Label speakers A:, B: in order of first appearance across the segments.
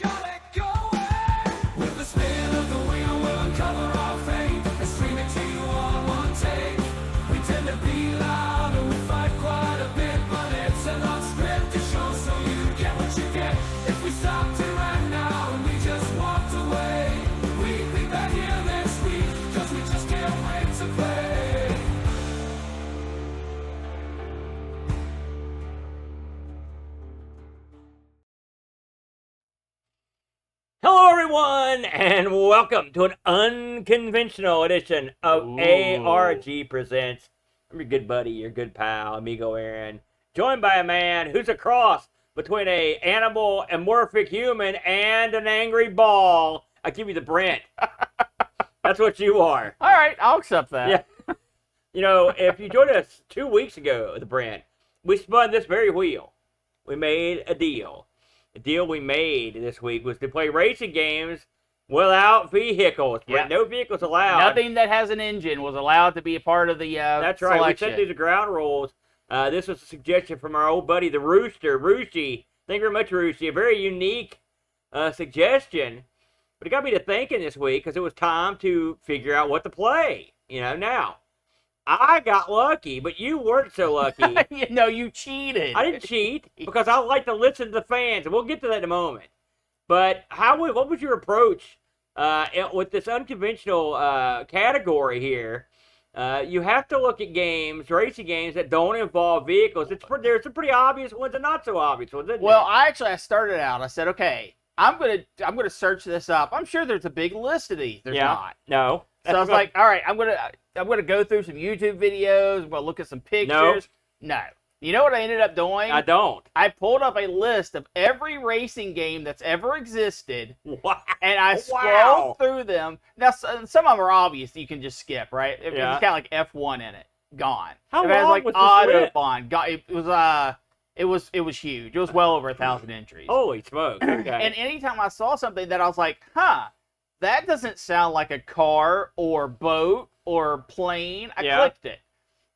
A: got it going. With the spin of the wheel, we'll uncover our fate and stream it to you on one take. We tend to be loud and we fight quite a bit, but it's an unscripted show, so you get what you get. If we stopped to right now and we just walked away, we'd be back here next week, cause we just can't wait to play.
B: Hello, everyone, and welcome to an unconventional edition of ARG Presents. I'm your good buddy, your good pal, Amigo Aaron, joined by a man who's a cross between a animal, amorphic human, and an angry ball. I give you the BRENT. That's what you are.
C: All right, I'll accept that.
B: Yeah. You know, if you joined us 2 weeks ago at the BRENT, we spun this very wheel. We made a deal. The deal we made this week was to play racing games without vehicles.
C: Yeah.
B: No vehicles allowed.
C: Nothing that has an engine was allowed to be a part of the
B: That's right.
C: selection.
B: We set these ground rules. This was a suggestion from our old buddy, the Rooster. Roosty. Thank you very much, Roosty. A very unique suggestion. But it got me to thinking this week because it was time to figure out what to play. You know, now, I got lucky, but you weren't so lucky.
C: You cheated.
B: I didn't cheat because I like to listen to the fans, and we'll get to that in a moment. But what was your approach with this unconventional category here? You have to look at games, racing games that don't involve vehicles. There's some pretty obvious ones and not so obvious ones. Isn't
C: Well,
B: there?
C: I started out. I said, okay, I'm gonna search this up. I'm sure there's a big list of these. There's not.
B: No.
C: So I was like, all right, I'm gonna go through some YouTube videos. I'm gonna look at some pictures. No. You know what I ended up doing?
B: I don't.
C: I pulled up a list of every racing game that's ever existed.
B: Wow.
C: And I scrolled through them. Now, some of them are obvious. You can just skip, right? It's
B: Yeah.
C: got like F1 in it. Gone.
B: How
C: If it has
B: long
C: like
B: was this list?
C: Autobahn. It was huge. It was well over 1,000 entries.
B: Holy smokes. Okay.
C: And anytime I saw something that I was like, that doesn't sound like a car or boat or plane, I clicked it.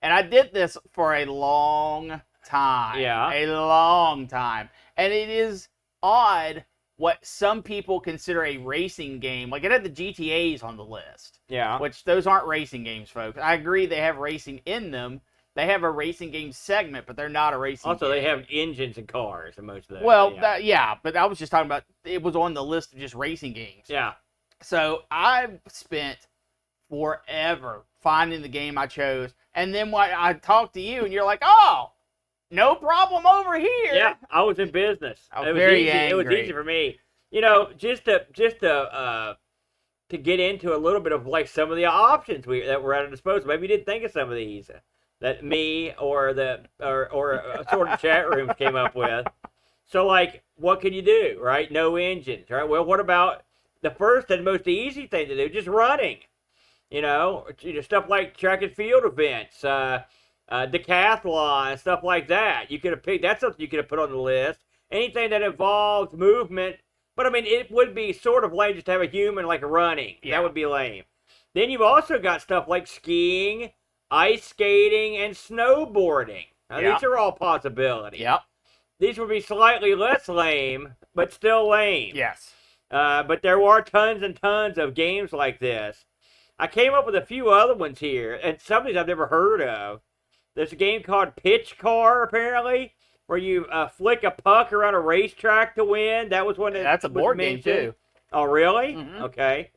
C: And I did this for a long time.
B: Yeah.
C: A long time. And it is odd what some people consider a racing game. Like, it had the GTAs on the list.
B: Yeah.
C: Which, those aren't racing games, folks. I agree they have racing in them. They have a racing game segment, but they're not a racing
B: Also,
C: game.
B: they have engines and cars in most of those.
C: Well,
B: yeah.
C: but I was just talking about, it was on the list of just racing games.
B: Yeah.
C: So I spent forever finding the game I chose. And then when I talked to you, and you're like, oh, no problem over here.
B: Yeah, I was in business.
C: I was
B: It was
C: very
B: easy. It was
C: angry.
B: easy for me. You know, just to get into a little bit of like some of the options that were at our disposal. Maybe you didn't think of some of these that me or a sort of chat rooms came up with. So like, what can you do, right? No engines, right? Well, what about the first and most easy thing to do? Just running. You know, stuff like track and field events, decathlon, stuff like that. You could have picked. That's something you could have put on the list. Anything that involves movement. But I mean, it would be sort of lame just to have a human like running.
C: Yeah.
B: That would be lame. Then you've also got stuff like skiing, ice skating, and snowboarding. Now,
C: Yeah.
B: these are all possibilities.
C: Yep.
B: These would be slightly less lame, but still lame.
C: Yes.
B: But there are tons and tons of games like this. I came up with a few other ones here, and some of these I've never heard of. There's a game called Pitch Car, apparently, where you flick a puck around a racetrack to win. That was one
C: That's a
B: was
C: board game,
B: mentioned.
C: too.
B: Oh, really?
C: Mhm.
B: Okay.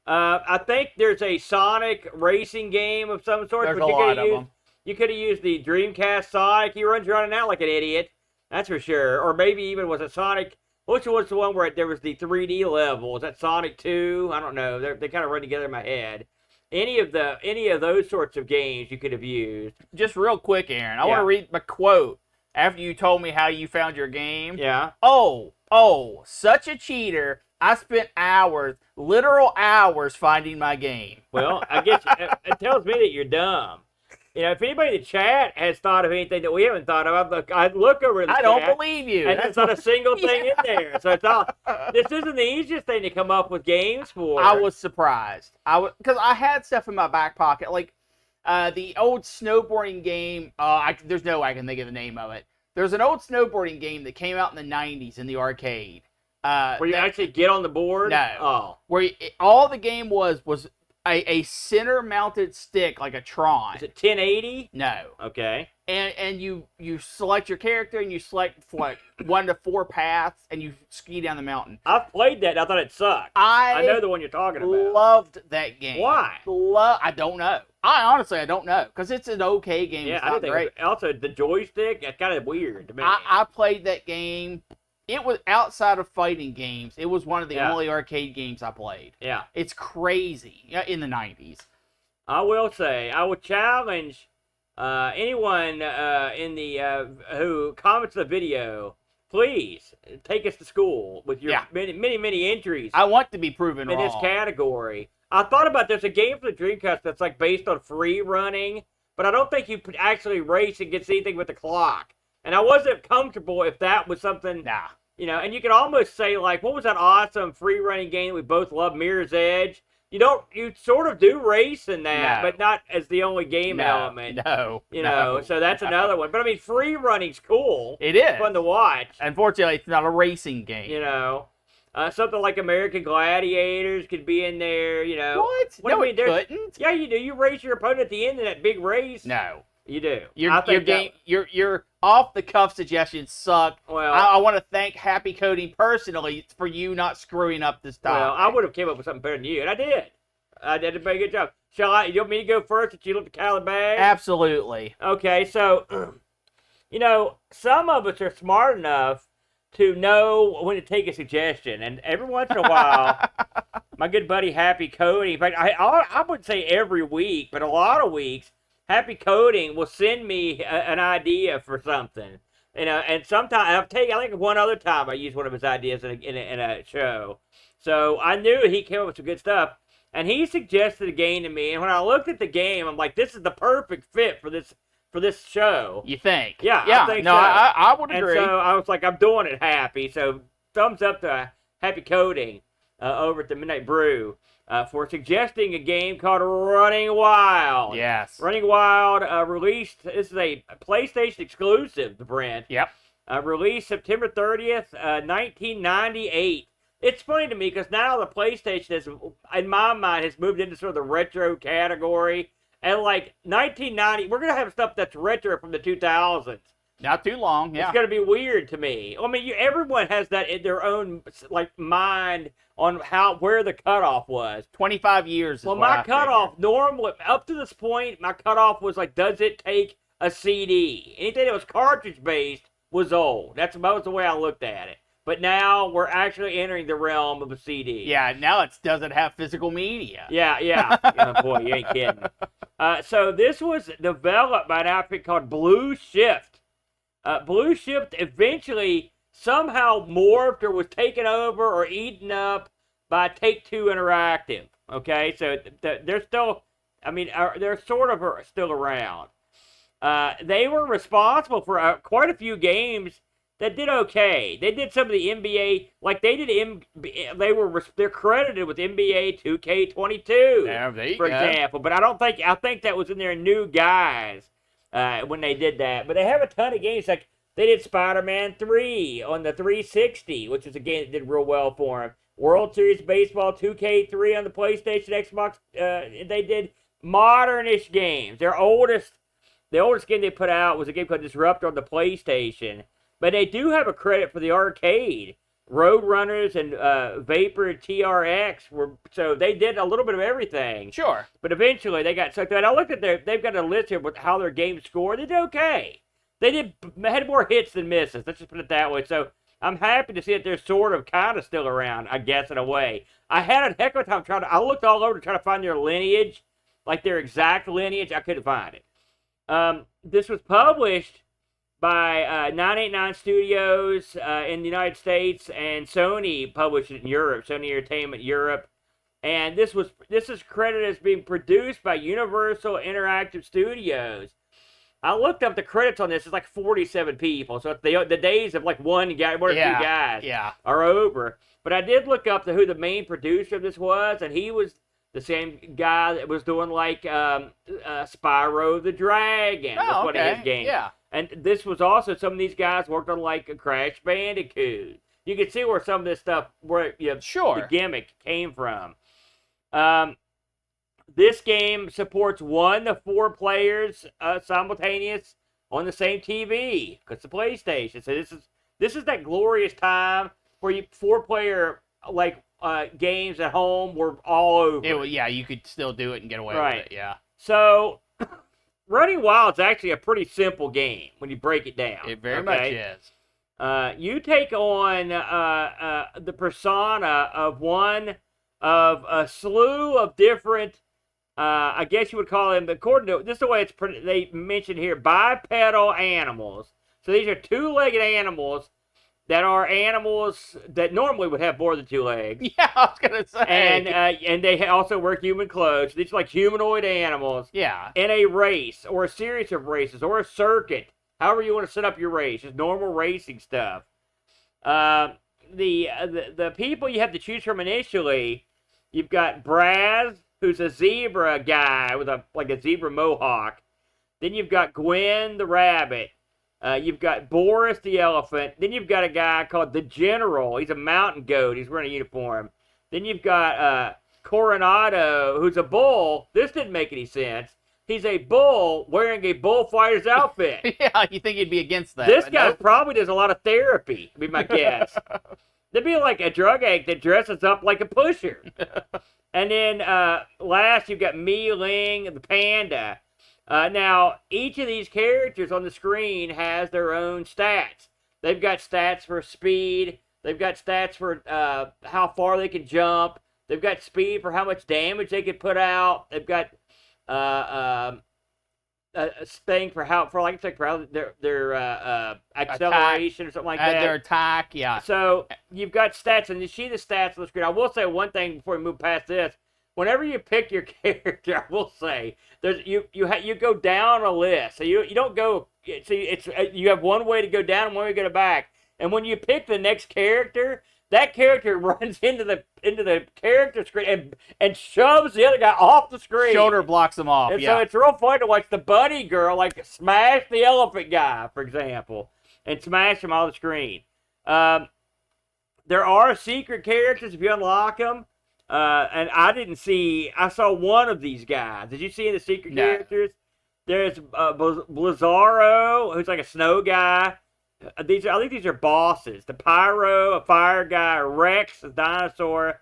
B: I think there's a Sonic racing game of some sort.
C: There's
B: but
C: a
B: you
C: lot
B: coulda
C: of
B: used,
C: them.
B: You could have used the Dreamcast Sonic. He runs around and out like an idiot. That's for sure. Or maybe even was it Sonic... Which was the one where there was the 3D level? Was that Sonic 2? I don't know. They kind of run together in my head. Any of those sorts of games you could have used.
C: Just real quick, Aaron, I
B: Yeah.
C: want to read my quote after you told me how you found your game.
B: Yeah.
C: Oh, such a cheater. I spent hours, literal hours, finding my game.
B: Well, I guess it tells me that you're dumb. You know, if anybody in the chat has thought of anything that we haven't thought of, I'd look over the
C: I
B: chat.
C: don't believe you.
B: And there's not a single thing in there. So it's all, this isn't the easiest thing to come up with games for.
C: I was surprised. Because I had stuff in my back pocket, like the old snowboarding game. There's no way I can think of the name of it. There's an old snowboarding game that came out in the 90s in the arcade.
B: Where you actually get on the board?
C: No.
B: Oh.
C: Where all the game was a center-mounted stick like a Tron.
B: Is it 1080?
C: No.
B: Okay.
C: And you select your character and you select like 1 to 4 paths and you ski down the mountain.
B: I've played that and I thought it sucked. I know the one you're talking about.
C: Loved that game.
B: Why?
C: I don't know. I don't know because it's an okay game.
B: Yeah,
C: it's
B: I
C: not
B: think
C: great.
B: Also, the joystick, that's kind of weird to me.
C: I played that game. It was outside of fighting games. It was one of the
B: Yeah.
C: only arcade games I played.
B: Yeah.
C: It's crazy in the 90s.
B: I will say, I would challenge anyone in the who comments the video, please take us to school with your
C: Yeah.
B: many entries
C: I want to be proven
B: in
C: wrong.
B: this category. I thought about there's a game for the Dreamcast that's like based on free running, but I don't think you could actually race against anything with the clock. And I wasn't comfortable if that was something,
C: Nah.
B: you know, and you could almost say, like, what was that awesome free running game that we both love, Mirror's Edge? You sort of do race in that,
C: No.
B: but not as the only game element.
C: No.
B: You know, so that's another one. But I mean, free running's cool.
C: It is.
B: It's fun to watch.
C: Unfortunately, it's not a racing game.
B: You know, something like American Gladiators could be in there. You know,
C: What?
B: What do
C: No,
B: you mean?
C: it couldn't.
B: Yeah, you do. You race your opponent at the end of that big race.
C: No.
B: You do.
C: Your off the cuff suggestions suck.
B: Well,
C: I want to thank Happy Coding personally for you not screwing up this time.
B: Well, I would have came up with something better than you, and I did. I did a very good job. You want me to go first since you looked at the bag?
C: Absolutely.
B: Okay, so, you know, some of us are smart enough to know when to take a suggestion, and every once in a while, my good buddy Happy Coding, in fact, I would say every week, but a lot of weeks, Happy Coding will send me an idea for something. You know, and sometimes, I think one other time I used one of his ideas in a show. So I knew he came up with some good stuff. And he suggested a game to me, and when I looked at the game, I'm like, this is the perfect fit for this show.
C: You think?
B: Yeah,
C: Yeah.
B: I think
C: No,
B: so.
C: I would
B: And
C: agree.
B: so I was like, I'm doing it, Happy. So thumbs up to Happy Coding over at the Midnight Brew for suggesting a game called Running Wild.
C: Yes.
B: Running Wild released, this is a PlayStation exclusive, the Brent.
C: Yep.
B: Released September 30th, 1998. It's funny to me because now the PlayStation is, in my mind, has moved into sort of the retro category. And like 1990, we're going to have stuff that's retro from the 2000s.
C: Not too long. Yeah.
B: It's going to be weird to me. I mean, everyone has that in their own like mind on where the cutoff was.
C: 25 years. Is
B: Well,
C: what
B: my
C: I
B: cutoff normally up to this point, my cutoff was like, does it take a CD? Anything that was cartridge based was old. That was the way I looked at it. But now we're actually entering the realm of a CD.
C: Yeah. Now it doesn't have physical media.
B: Yeah. Oh, boy, you ain't kidding. So this was developed by an outfit called Blue Shift. Blue Shift eventually somehow morphed or was taken over or eaten up by Take-Two Interactive. Okay, so they're still, they're sort of still around. They were responsible for quite a few games that did okay. They did some of the NBA, like they're credited with NBA 2K22,
C: There you
B: for
C: go.
B: example. But I think that was in their new guys when they did that. But they have a ton of games. Like they did Spider-Man 3 on the 360, which was a game that did real well for them. World Series Baseball 2K3 on the PlayStation, Xbox. They did modern-ish games. The oldest game they put out was a game called Disruptor on the PlayStation. But they do have a credit for the arcade. Roadrunners and Vapor TRX so they did a little bit of everything.
C: Sure.
B: But eventually they got sucked out. I looked at they've got a list here with how their games scored. They did okay. They had more hits than misses. Let's just put it that way. So I'm happy to see that they're sort of kind of still around, I guess, in a way. I had a heck of a time I looked all over to try to find their lineage, like their exact lineage. I couldn't find it. This was published by 989 Studios in the United States, and Sony published it in Europe, Sony Entertainment Europe. And this is credited as being produced by Universal Interactive Studios. I looked up the credits on this. It's like 47 people, so the days of like one guy, one or two guys are over. But I did look up who the main producer of this was, and he was the same guy that was doing like Spyro the Dragon.
C: Oh,
B: That's one of his games.
C: Yeah.
B: And this was also, some of these guys worked on like a Crash Bandicoot. you can see where some of this stuff, where
C: Sure.
B: the gimmick came from. This game supports 1 to 4 players simultaneous on the same TV, because the PlayStation. So this is that glorious time where 4-player games at home were all over.
C: Yeah, you could still do it and get away
B: Right.
C: with it. Yeah,
B: So Running Wild is actually a pretty simple game when you break it down.
C: it very much is.
B: You take on the persona of one of a slew of different, I guess you would call them, according to this is the way they mentioned here, bipedal animals. So these are 2-legged animals that are animals that normally would have more than 2 legs.
C: Yeah, I was gonna say.
B: And they also wear human clothes. These are like humanoid animals.
C: Yeah.
B: In a race or a series of races or a circuit, however you want to set up your race, just normal racing stuff. The people you have to choose from initially, you've got Braz, who's a zebra guy with a zebra mohawk. Then you've got Gwen the rabbit. You've got Boris the elephant. Then you've got a guy called the General. He's a mountain goat. He's wearing a uniform. Then you've got Coronado, who's a bull. This didn't make any sense. He's a bull wearing a bullfighter's outfit.
C: Yeah, you think he'd be against that.
B: This guy probably does a lot of therapy, would be my guess. They'd be like a drug addict that dresses up like a pusher. And then last, you've got Mi Ling, the panda. Now, each of these characters on the screen has their own stats. They've got stats for speed. They've got stats for how far they can jump. They've got speed for how much damage they can put out. They've got a thing for their acceleration or something like that.
C: Their attack, yeah.
B: So you've got stats, and you see the stats on the screen. I will say one thing before we move past this. Whenever you pick your character, I will say you go down a list. So you don't go. So you have one way to go down and one way to go back. And when you pick the next character, that character runs into the character screen and shoves the other guy off the screen.
C: Shoulder blocks him off.
B: And
C: yeah.
B: so it's real fun to watch the bunny girl smash the elephant guy, for example, and smash him off the screen. There are secret characters if you unlock them. And I saw one of these guys. Did you see the secret characters? There's Blizzaro, who's like a snow guy. I think these are bosses. The Pyro, a fire guy. Rex, a dinosaur.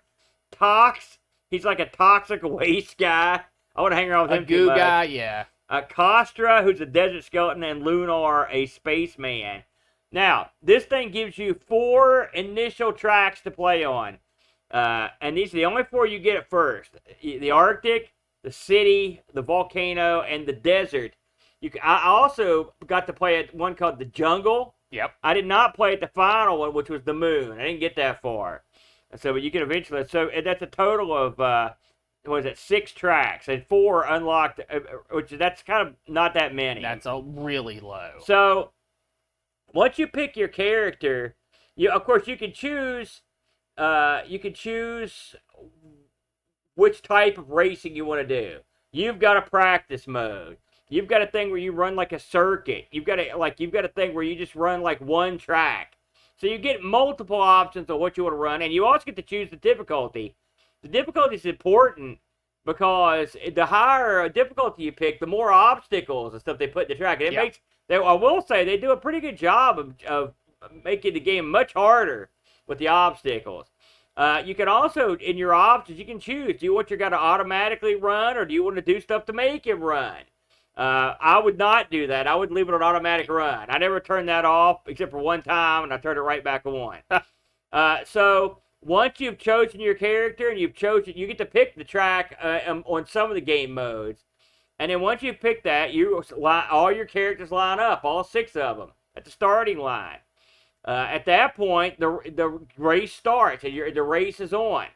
B: Tox, he's like a toxic waste guy. I want to hang around with him too much.
C: A goo guy, yeah.
B: Kostra, who's a desert skeleton, and Lunar, a spaceman. Now, this thing gives you 4 initial tracks to play on. And these are the only 4 you get at first. The Arctic, the city, the volcano, and the desert. I also got to play at one called the jungle.
C: Yep.
B: I did not play at the final one, which was the moon. I didn't get that far. So, but you can eventually. So that's a total of 6 tracks, and 4 unlocked, which that's kind of not that many.
C: That's a really low.
B: So once you pick your character, of course you can choose. You can choose which type of racing you want to do. You've got a practice mode. You've got a thing where you run like a circuit. You've got a thing where you just run like one track. So you get multiple options of what you want to run, and you also get to choose the difficulty. The difficulty is important because the higher difficulty you pick, the more obstacles and stuff they put in the track. And I will say they do a pretty good job of making the game much harder with the obstacles. You can also, in your options, you can choose. Do you want your guy to automatically run, or do you want to do stuff to make him run? I would not do that. I would leave it on automatic run. I never turned that off, except for one time, and I turned it right back on. So once you've chosen your character, and you get to pick the track on some of the game modes. And then once you pick that, all your characters line up, all 6 of them, at the starting line. At that point, the race starts, and the race is on.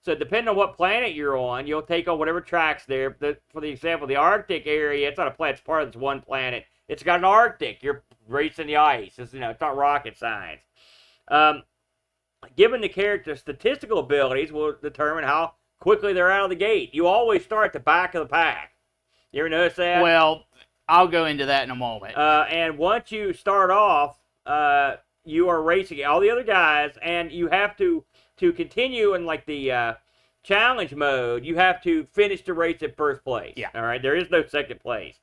B: So depending on what planet you're on, you'll take on whatever tracks there. For the example, the Arctic area, it's not a planet, it's part of this one planet. It's got an Arctic. You're racing the ice. It's not rocket science. Given the character's statistical abilities will determine how quickly they're out of the gate. You always start at the back of the pack. You ever notice that?
C: Well, I'll go into that in a moment.
B: And once you start off, you are racing all the other guys, and you have to continue in like the challenge mode. You have to finish the race in first place.
C: Yeah.
B: All right. There is no second place,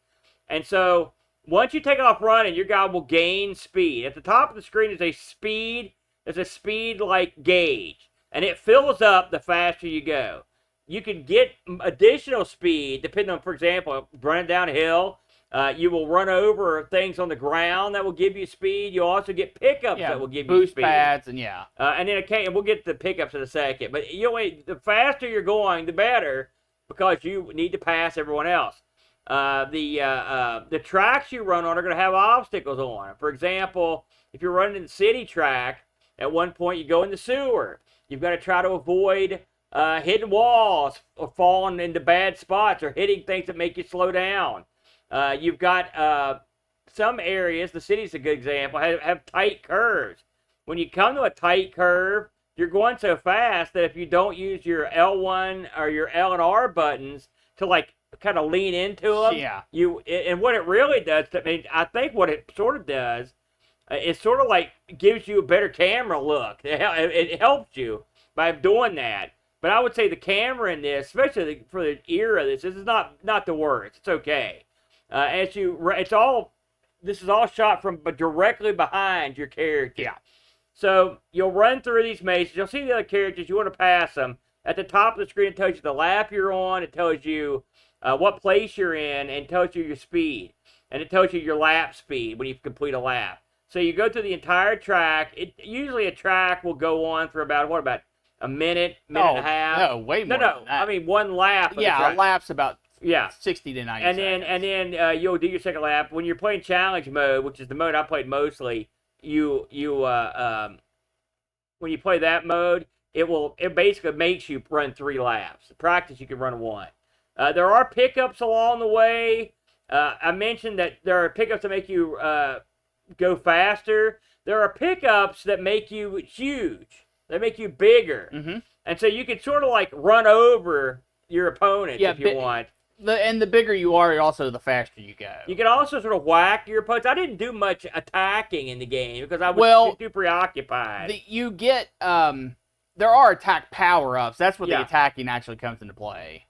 B: and so once you take off running, your guy will gain speed. At the top of the screen is a speed. There's a speed like gauge, and it fills up the faster you go. You can get additional speed depending on, for example, running downhill. You will run over things on the ground that will give you speed. You'll also get pickups that will give you
C: boost
B: speed.
C: pads and yeah.
B: And then we'll get the pickups in a second. But the faster you're going, the better, because you need to pass everyone else. The tracks you run on are going to have obstacles on. For example, if you're running the city track, at one point you go in the sewer. You've got to try to avoid hitting walls or falling into bad spots or hitting things that make you slow down. You've got some areas, the city's a good example, have tight curves. When you come to a tight curve, you're going so fast that if you don't use your L1 or your L and R buttons to like kind of lean into them, and what it really does, I think what it sort of does, it sort of like gives you a better camera look. It helps you by doing that. But I would say the camera in this, especially for the era of this is not the worst. It's okay. This is all shot from directly behind your character.
C: Yeah.
B: So you'll run through these mazes. You'll see the other characters. You want to pass them. At the top of the screen, it tells you the lap you're on. It tells you what place you're in, and tells you your speed. And it tells you your lap speed when you complete a lap. So you go through the entire track. Usually a track will go on for about a minute and a half.
C: No, way more.
B: No. I mean, one lap.
C: Yeah, a lap's about
B: 60
C: to 90
B: and
C: seconds.
B: then you'll do your second lap. When you're playing challenge mode, which is the mode I played mostly, when you play that mode, it basically makes you run 3 laps. In practice, you can run 1. There are pickups along the way. I mentioned that there are pickups that make you go faster. There are pickups that make you huge. They make you bigger.
C: Mm-hmm.
B: And so you can sort of like run over your opponent if you want.
C: And the bigger you are, also the faster you go.
B: You can also sort of whack your opponents. I didn't do much attacking in the game because I was too preoccupied.
C: You get there are attack power-ups. That's where the attacking actually comes into play.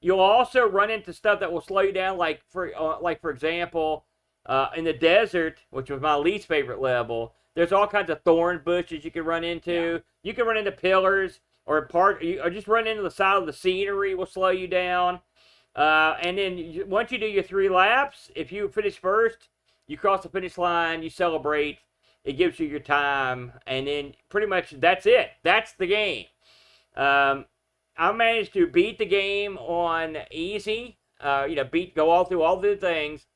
B: You'll also run into stuff that will slow you down, like for example, in the desert, which was my least favorite level. There's all kinds of thorn bushes you can run into. Yeah. You can run into pillars or just run into the side of the scenery will slow you down. And then once you do your 3 laps, if you finish first, you cross the finish line, you celebrate. It gives you your time, and then pretty much that's it. That's the game. I managed to beat the game on easy. Go all through all the things.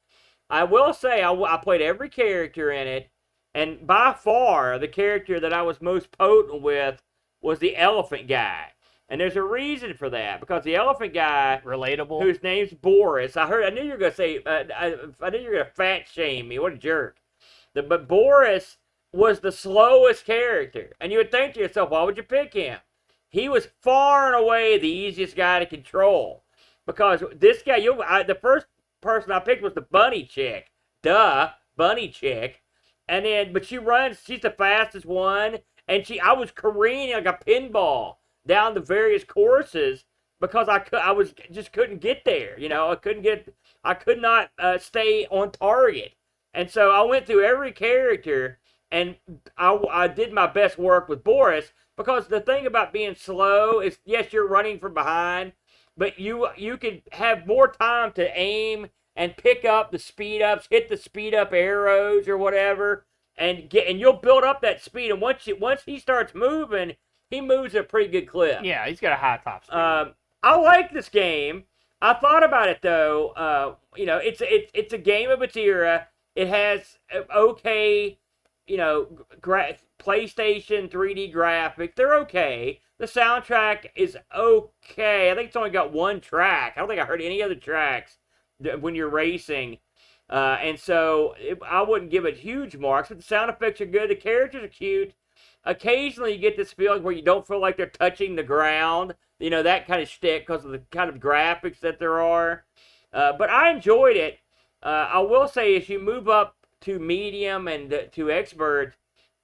B: I will say I played every character in it. And by far, the character that I was most potent with was the elephant guy. And there's a reason for that, because the elephant guy,
C: relatable,
B: whose name's Boris. I knew you were gonna say. I knew you were gonna fat shame me. What a jerk! But Boris was the slowest character, and you would think to yourself, why would you pick him? He was far and away the easiest guy to control, because this guy, the first person I picked was the bunny chick. Duh, bunny chick. And then, but she runs, she's the fastest one, and I was careening like a pinball down the various courses because I just couldn't get there. I could not stay on target. And so I went through every character, and I did my best work with Boris, because the thing about being slow is, yes, you're running from behind, but you can have more time to aim and pick up the speed ups, hit the speed up arrows or whatever, and you'll build up that speed. And once he starts moving, he moves at a pretty good clip.
C: Yeah, he's got a high top speed.
B: I like this game. I thought about it though. It's a game of its era. It has okay, PlayStation 3D graphics. They're okay. The soundtrack is okay. I think it's only got 1 track. I don't think I heard any other tracks when you're racing, and so I wouldn't give it huge marks, but the sound effects are good. The characters are cute. Occasionally you get this feeling where you don't feel like they're touching the ground, that kind of shtick, because of the kind of graphics that there are, but I enjoyed it. I will say, as you move up to medium and to expert,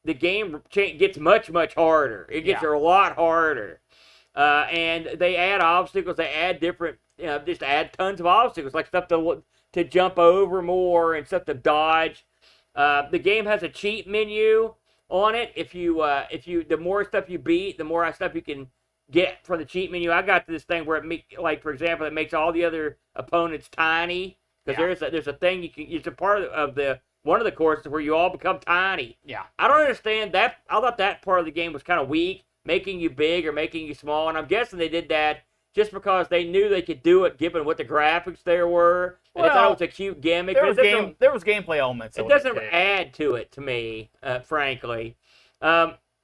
B: the game gets much, much harder. It gets a lot harder. And they add obstacles. They add different, just add tons of obstacles, like stuff to jump over more and stuff to dodge. The game has a cheat menu on it. If you, the more stuff you beat, the more stuff you can get from the cheat menu. I got to this thing where like for example, it makes all the other opponents tiny, because there's a thing you can. It's a part of the one of the courses where you all become tiny.
C: Yeah.
B: I don't understand that. I thought that part of the game was kind of weak, making you big or making you small, and I'm guessing they did that just because they knew they could do it, given what the graphics there were. And they thought it was a cute gimmick.
C: There was gameplay elements.
B: It doesn't add to it to me, frankly.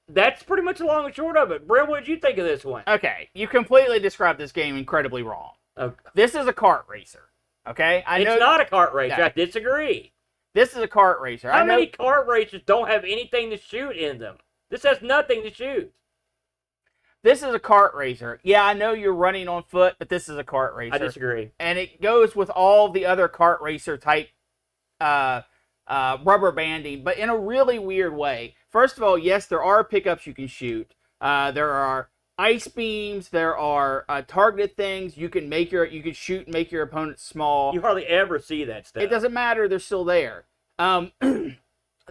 B: That's pretty much the long and short of it. Brent, what did you think of this one?
C: Okay, you completely described this game incredibly wrong.
B: Okay.
C: This is a kart racer. Okay,
B: it's not a kart racer. I disagree.
C: This is a kart racer.
B: How many kart racers don't have anything to shoot in them? This has nothing to shoot.
C: This is a kart racer. Yeah, I know you're running on foot, but this is a kart racer.
B: I disagree.
C: And it goes with all the other kart racer type rubber banding, but in a really weird way. First of all, yes, there are pickups you can shoot. There are ice beams. There are targeted things. You can shoot and make your opponent small.
B: You hardly ever see that stuff.
C: It doesn't matter. They're still there. There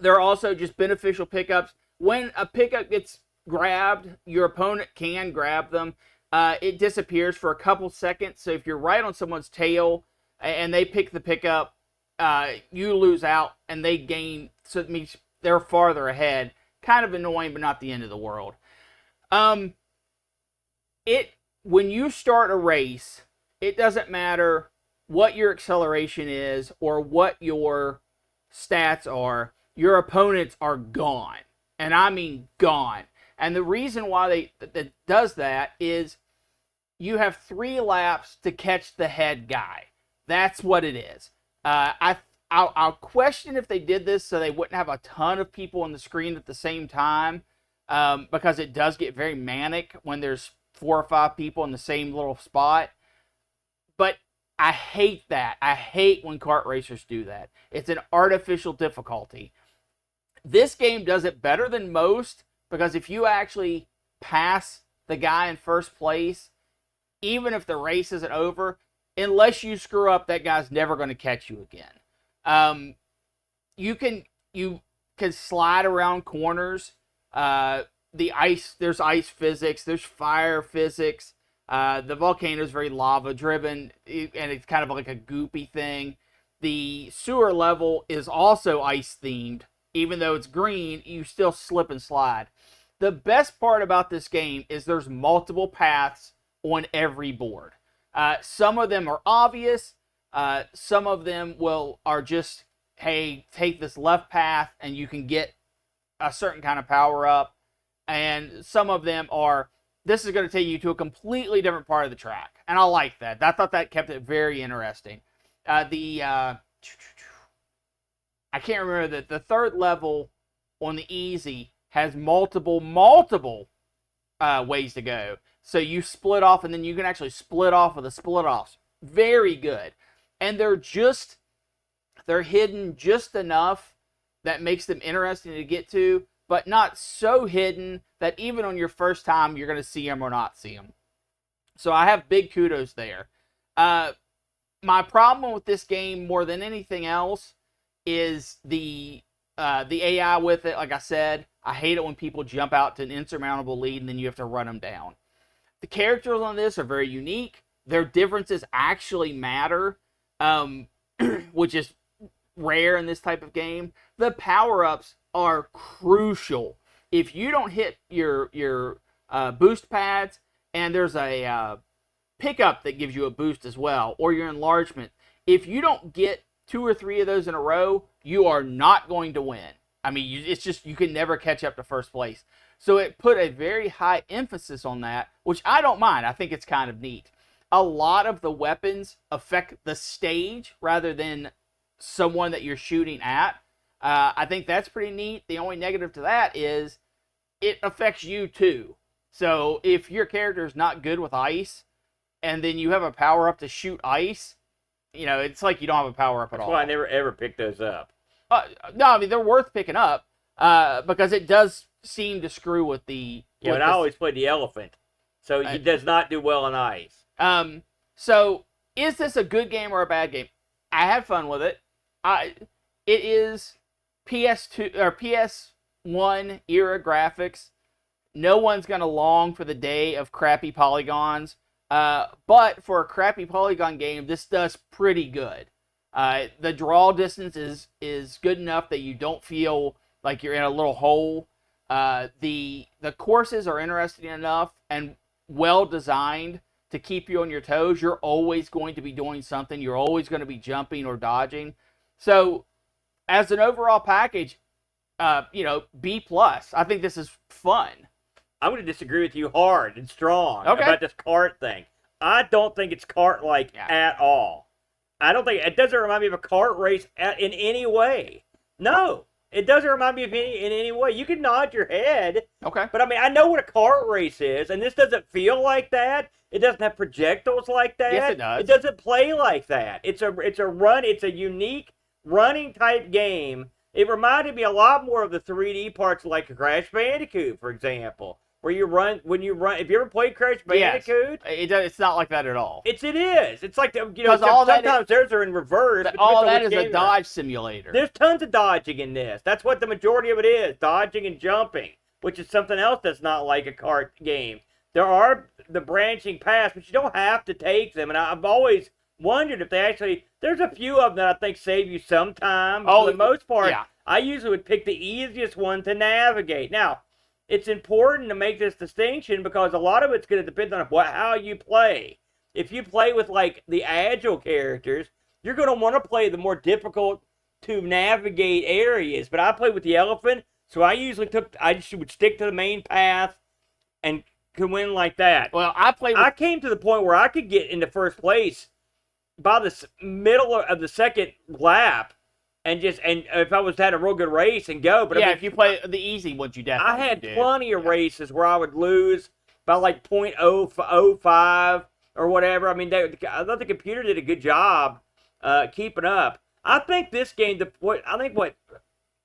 C: are also just beneficial pickups. When a pickup gets grabbed, your opponent can grab them. It disappears for a couple seconds. So if you're right on someone's tail and they pick the pickup, you lose out and they gain. So it means they're farther ahead. Kind of annoying, but not the end of the world. When you start a race, it doesn't matter what your acceleration is or what your stats are. Your opponents are gone, and I mean gone. And the reason why that does that is you have 3 laps to catch the head guy. That's what it is. I'll question if they did this so they wouldn't have a ton of people on the screen at the same time, because it does get very manic when there's 4 or 5 people in the same little spot. But I hate that. I hate when kart racers do that. It's an artificial difficulty. This game does it better than most, because if you actually pass the guy in first place, even if the race isn't over, unless you screw up, that guy's never going to catch you again. You can slide around corners. There's ice physics, there's fire physics. The volcano is very lava driven, and it's kind of like a goopy thing. The sewer level is also ice themed. Even though it's green, you still slip and slide. The best part about this game is there's multiple paths on every board. Some of them are obvious. Some of them are just, hey, take this left path and you can get a certain kind of power up. And some of them are, this is going to take you to a completely different part of the track. And I like that. I thought that kept it very interesting. I can't remember that the third level on the easy has multiple ways to go. So you split off, and then you can actually split off with the split offs. Very good. And they're hidden just enough that makes them interesting to get to, but not so hidden that even on your first time, you're going to see them or not see them. So I have big kudos there. My problem with this game, more than anything else, is the AI with it. Like I said, I hate it when people jump out to an insurmountable lead and then you have to run them down. The characters on this are very unique. Their differences actually matter, which is rare in this type of game. The power-ups are crucial. If you don't hit your boost pads, and there's a pickup that gives you a boost as well, or your enlargement, if you don't get 2 or 3 of those in a row, you are not going to win. I mean, it's just, you can never catch up to first place. So it put a very high emphasis on that, which I don't mind. I think it's kind of neat. A lot of the weapons affect the stage rather than someone that you're shooting at. I think that's pretty neat. The only negative to that is it affects you too. So if your character is not good with ice, and then you have a power up to shoot ice, it's like you don't have a power up at all.
B: That's why I never ever picked those up.
C: No, I mean, they're worth picking up because it does seem to screw with the...
B: Yeah, but I always played the elephant, so he does not do well on ice.
C: So, is this a good game or a bad game? I had fun with it. It is PS2 or PS1 era graphics. No one's gonna long for the day of crappy polygons. But for a crappy polygon game, this does pretty good. The draw distance is good enough that you don't feel like you're in a little hole. The courses are interesting enough and well designed to keep you on your toes. You're always going to be doing something. You're always going to be jumping or dodging. So, as an overall package, B+. I think this is fun.
B: I'm going to disagree with you hard and strong
C: about
B: this cart thing. I don't think it's cart-like at all. I don't think... It doesn't remind me of a kart race in any way. No. It doesn't remind me of in any way. You can nod your head.
C: Okay.
B: But, I mean, I know what a kart race is, and this doesn't feel like that. It doesn't have projectiles like that.
C: Yes, it does.
B: It doesn't play like that. It's a unique running type game. It reminded me a lot more of the 3D parts like Crash Bandicoot, for example. Where you run, if you ever played Crash Bandicoot?
C: Yes, it's not like that at all.
B: It is. It's like, sometimes theirs are in reverse.
C: All that is a dodge simulator.
B: There's tons of dodging in this. That's what the majority of it is, dodging and jumping, which is something else that's not like a kart game. There are the branching paths, but you don't have to take them, and I've always wondered if they actually, there's a few of them that I think save you some time. For the most part, I usually would pick the easiest one to navigate. Now, it's important to make this distinction because a lot of it's going to depend on how you play. If you play with, like, the agile characters, you're going to want to play the more difficult to navigate areas. But I played with the elephant, so I just would stick to the main path and could win like that.
C: Well, I
B: came to the point where I could get into first place by the middle of the second lap. And if I was to have a real good race and go, but
C: if you play the easy ones, you definitely.
B: I had plenty of races where I would lose by like 0.005 or whatever. I mean, I thought the computer did a good job keeping up. I think this game, what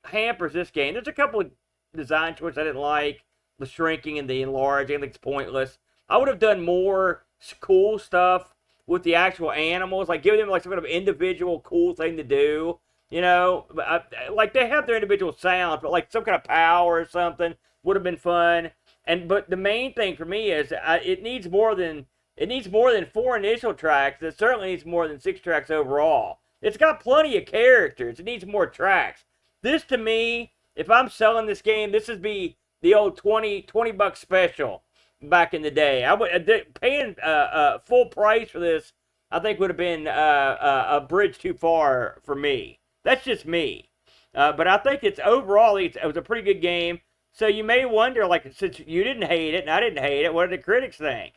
B: hampers this game, there's a couple of design choices I didn't like. The shrinking and the enlarging, I think it's pointless. I would have done more cool stuff with the actual animals, like giving them like some kind of individual cool thing to do. Like they have their individual sounds, but like some kind of power or something would have been fun. But the main thing for me is it needs more than 4 initial tracks. It certainly needs more than 6 tracks overall. It's got plenty of characters. It needs more tracks. This, to me, if I'm selling this game, this would be the old $20 special back in the day. I would paying full price for this. I think would have been a bridge too far for me. That's just me. But I think it was a pretty good game. So you may wonder, like, since you didn't hate it and I didn't hate it, what did the critics think?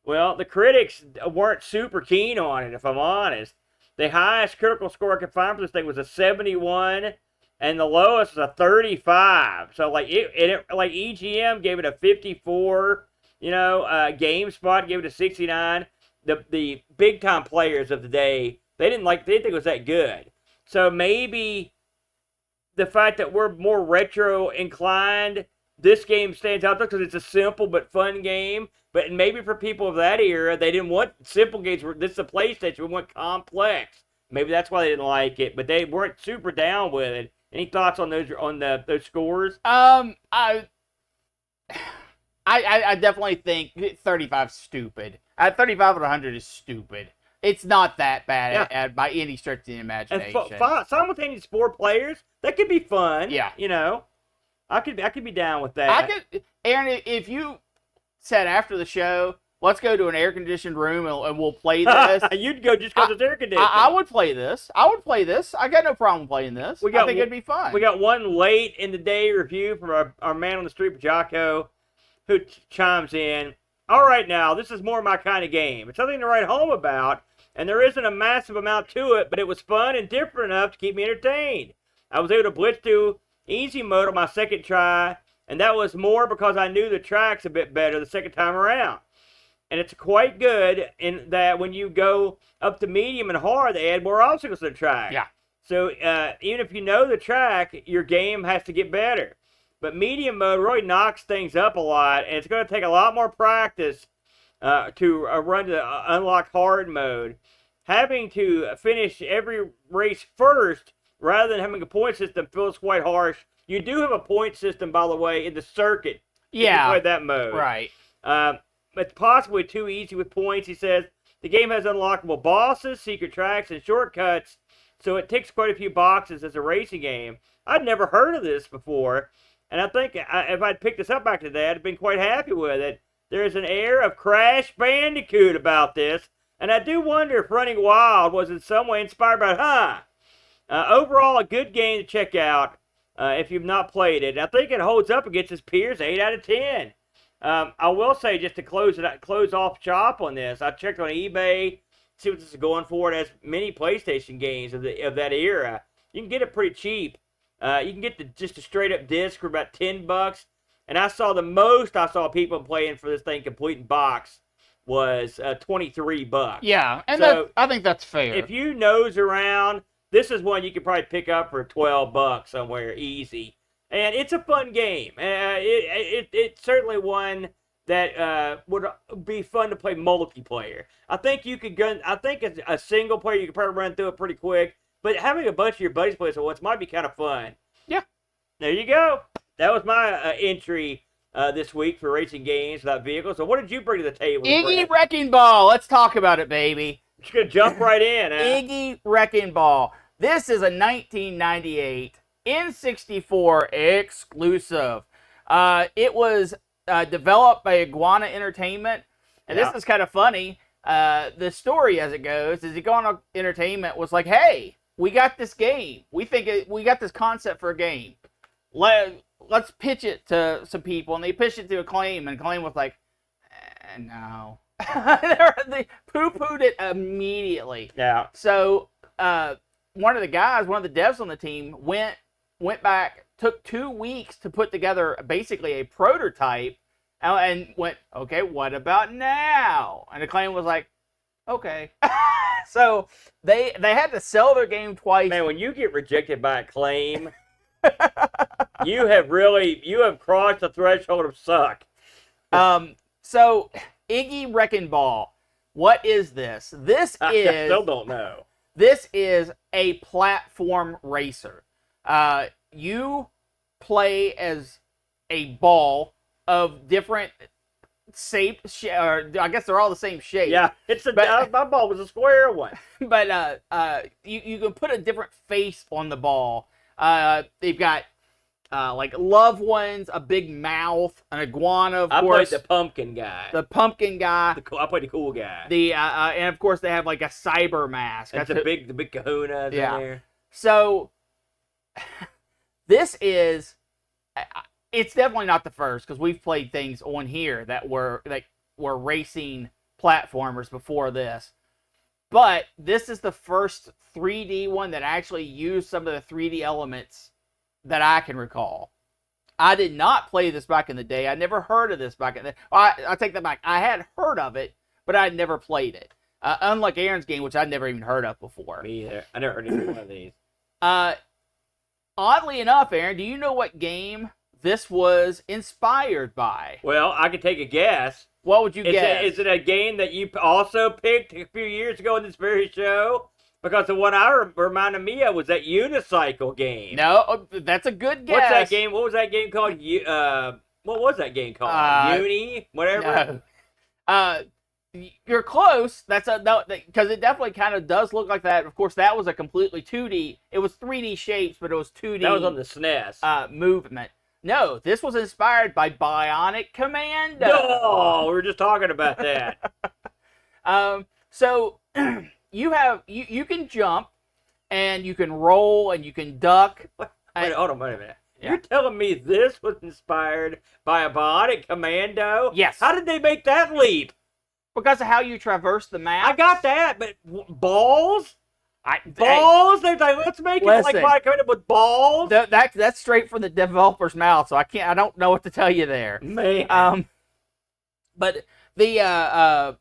B: Well, the critics weren't super keen on it, if I'm honest. The highest critical score I could find for this thing was a 71, and the lowest was a 35. So, like, like EGM gave it a 54. GameSpot gave it a 69. The big time players of the day, they didn't think it was that good. So maybe the fact that we're more retro inclined, this game stands out there because it's a simple but fun game. But maybe for people of that era, they didn't want simple games. This is a PlayStation. We want complex. Maybe that's why they didn't like it. But they weren't super down with it. Any thoughts on those scores?
C: I definitely think 35 is stupid. 35 out of 100 is stupid. It's not that bad by any stretch of the imagination.
B: And simultaneous 4 players, that could be fun.
C: Yeah.
B: I could be down with that.
C: Aaron, if you said after the show, let's go to an air-conditioned room and we'll play this.
B: You'd go just because it's air-conditioned.
C: I would play this. I got no problem playing this. I think it'd be fun.
B: We got one late in the day review from our man on the street, Jocko, who chimes in. All right, now, this is more my kind of game. It's something to write home about, and there isn't a massive amount to it, but it was fun and different enough to keep me entertained. I was able to blitz through easy mode on my second try, and that was more because I knew the tracks a bit better the second time around. And it's quite good in that when you go up to medium and hard, they add more obstacles to the track.
C: Yeah.
B: So even if you know the track, your game has to get better. But medium mode really knocks things up a lot, and it's going to take a lot more practice to run to unlock hard mode. Having to finish every race first rather than having a point system feels quite harsh. You do have a point system, by the way, in the circuit.
C: Yeah.
B: If you play that mode.
C: Right.
B: It's possibly too easy with points. He says the game has unlockable bosses, secret tracks, and shortcuts, so it ticks quite a few boxes as a racing game. I'd never heard of this before, and I think if I'd picked this up back to that, I'd been quite happy with it. There's an air of Crash Bandicoot about this, and I do wonder if Running Wild was in some way inspired by overall, a good game to check out if you've not played it. I think it holds up against its peers, 8 out of 10. I will say, just to close off shop on this, I checked on eBay, see what this is going for. It has many PlayStation games of that era. You can get it pretty cheap. You can get just a straight up disc for about $10. And I saw the most I saw people playing for this thing complete in box was $23.
C: Yeah, and
B: So,
C: I think that's fair.
B: if you nose around, this is one you could probably pick up for $12 somewhere easy. And it's a fun game. It's certainly one that would be fun to play multiplayer. I think you could as a single player, you could probably run through it pretty quick. But having a bunch of your buddies play it once might be kind of fun.
C: Yeah.
B: There you go. That was my entry this week for racing games without vehicles. So what did you bring to the table?
C: Iggy Reckin Ball. Let's talk about it, baby.
B: Just gonna jump right in.
C: Iggy Reckin Ball. This is a 1998 N64 exclusive. It was developed by Iguana Entertainment, and this is kind of funny. The story, as it goes, is Iguana Entertainment was like, "Hey, we got this game. We got this concept for a game. Let's pitch it to some people." And they pitched it to Acclaim, and Acclaim was like, "No." They poo-pooed it immediately.
B: Yeah.
C: So one of the devs on the team went back, took 2 weeks to put together basically a prototype, and went, "Okay, what about now?" And Acclaim was like, "Okay." So they had to sell their game twice.
B: Man, when you get rejected by Acclaim, you have crossed the threshold of suck.
C: So Iggy Reckin Ball, what is this?
B: I still don't know.
C: This is a platform racer. You play as a ball of different shape, or I guess they're all the same shape.
B: Yeah, my ball was a square one.
C: But you can put a different face on the ball. They've got like loved ones, a big mouth, an iguana, of course.
B: I played the pumpkin guy.
C: The pumpkin guy.
B: I played the cool guy.
C: And of course they have like a cyber mask.
B: That's the big kahuna in there.
C: So this is, it's definitely not the first, because we've played things on here that were racing platformers before this. But this is the first 3D one that actually used some of the 3D elements that I can recall. I did not play this back in the day. I never heard of this back in the day. I take that back. I had heard of it, but I had never played it. Unlike Aaron's game, which I'd never even heard of before.
B: Me either. I never heard of one of these.
C: Oddly enough, Aaron, do you know what game this was inspired by?
B: Well, I could take a guess.
C: What would you guess?
B: Is it a game that you also picked a few years ago in this very show? Because the one I reminded me of was that unicycle game.
C: No, that's a good guess.
B: What's that game? What was that game called? What was that game called? Uni? Whatever?
C: No. You're close. Because it definitely kind of does look like that. Of course, that was a completely 2D. It was 3D shapes, but it was 2D.
B: That was on the SNES.
C: Movement. No, this was inspired by Bionic Commando.
B: No, we were just talking about that.
C: So you can jump, and you can roll, and you can duck.
B: Wait, hold on, wait a minute.
C: Yeah.
B: You're telling me this was inspired by a Bionic Commando?
C: Yes.
B: How did they make that leap?
C: Because of how you traverse the map.
B: I got that, but balls? Balls? They're like, let's make it like Bionic Commando with balls?
C: That's straight from the developer's mouth, so I don't know what to tell you there.
B: Man.
C: But the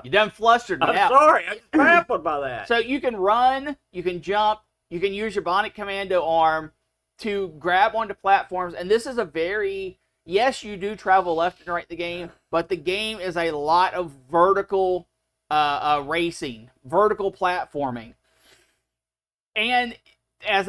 C: You done flustered me
B: I'm
C: out.
B: sorry. I'm just baffled by that.
C: So you can run, you can jump, you can use your Bionic Commando arm to grab onto platforms. And this is a very, yes, you do travel left and right in the game, but the game is a lot of vertical racing, vertical platforming. And as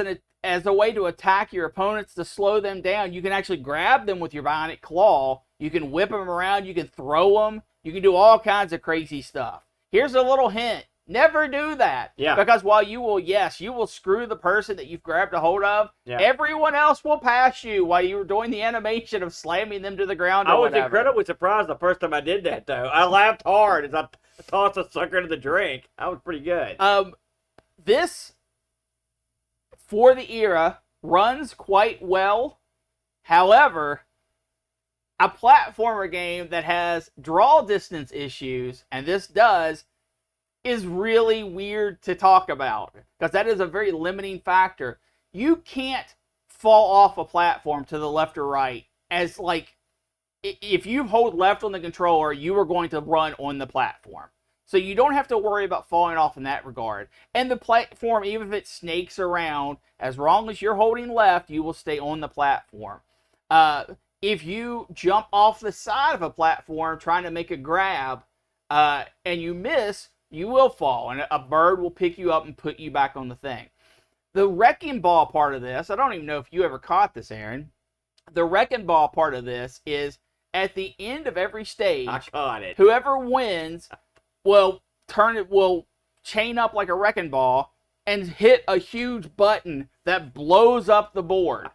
C: a way to attack your opponents, to slow them down, you can actually grab them with your Bionic Claw. You can whip them around. You can throw them. You can do all kinds of crazy stuff. Here's a little hint. Never do that.
B: Yeah.
C: Because while you will screw the person that you've grabbed a hold of, everyone else will pass you while you're doing the animation of slamming them to the ground or whatever.
B: Incredibly surprised the first time I did that, though. I laughed hard as I tossed a sucker into the drink. That was pretty good.
C: This, for the era, runs quite well. However, a platformer game that has draw distance issues, and this does, is really weird to talk about, because that is a very limiting factor. You can't fall off a platform to the left or right, as like, if you hold left on the controller, you are going to run on the platform. So you don't have to worry about falling off in that regard. And the platform, even if it snakes around, as long as you're holding left, you will stay on the platform. If you jump off the side of a platform trying to make a grab, and you miss, you will fall, and a bird will pick you up and put you back on the thing. The Wrecking Ball part of this, I don't even know if you ever caught this, Aaron. The Wrecking Ball part of this is, at the end of every stage,
B: I caught it.
C: Whoever wins will chain up like a wrecking ball and hit a huge button that blows up the board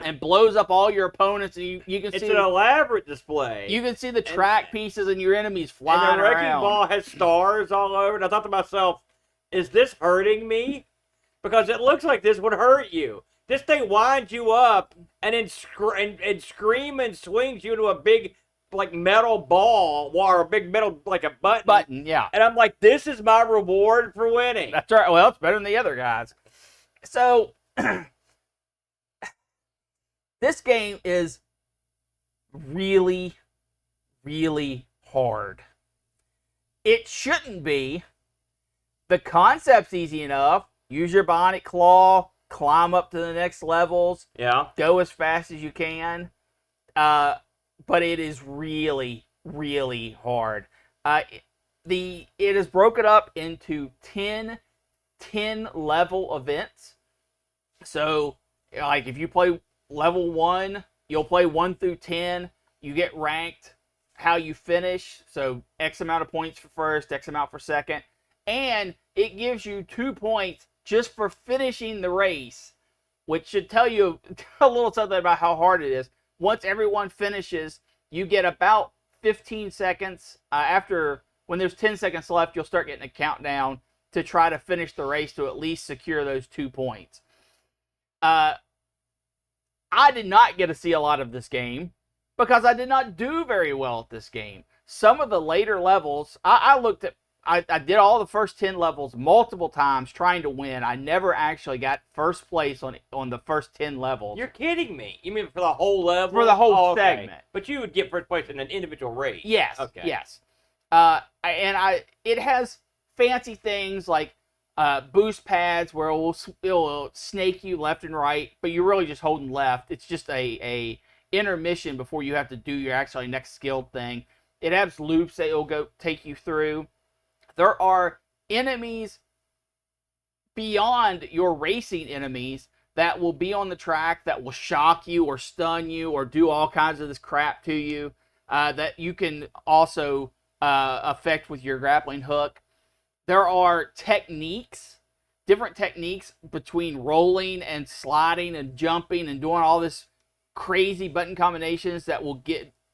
C: and blows up all your opponents. And you can see
B: it's an elaborate display.
C: You can see the track pieces and your enemies flying
B: around. And the wrecking
C: around.
B: ball has stars all over it. I thought to myself, is this hurting me? Because it looks like this would hurt you. This thing winds you up and then scream and swings you to a big, like, metal ball, or a big metal, like a button.
C: Button, yeah.
B: And I'm like, this is my reward for winning.
C: That's right. Well, it's better than the other guys. So, this game is really, really hard. It shouldn't be. The concept's easy enough. Use your Bionic Claw, climb up to the next levels.
B: Yeah.
C: Go as fast as you can. But it is really, really hard. It is broken up into 10 level events. So, like, if you play level 1, you'll play 1 through 10. You get ranked how you finish. So, X amount of points for first, X amount for second. And it gives you 2 points just for finishing the race, which should tell you a little something about how hard it is. Once everyone finishes, you get about 15 seconds. When there's 10 seconds left, you'll start getting a countdown to try to finish the race to at least secure those 2 points. I did not get to see a lot of this game because I did not do very well at this game. Some of the later levels, I did all the first 10 levels multiple times trying to win. I never actually got first place on the first 10 levels.
B: You're kidding me. You mean for the whole level?
C: For the whole segment.
B: But you would get first place in an individual race.
C: Yes.
B: Okay.
C: Yes. It has fancy things like boost pads where it will snake you left and right, but you're really just holding left. It's just a intermission before you have to do your actually next skilled thing. It has loops that it'll go take you through. There are enemies beyond your racing enemies that will be on the track that will shock you or stun you or do all kinds of this crap to you that you can also affect with your grappling hook. There are techniques, different techniques between rolling and sliding and jumping and doing all this crazy button combinations that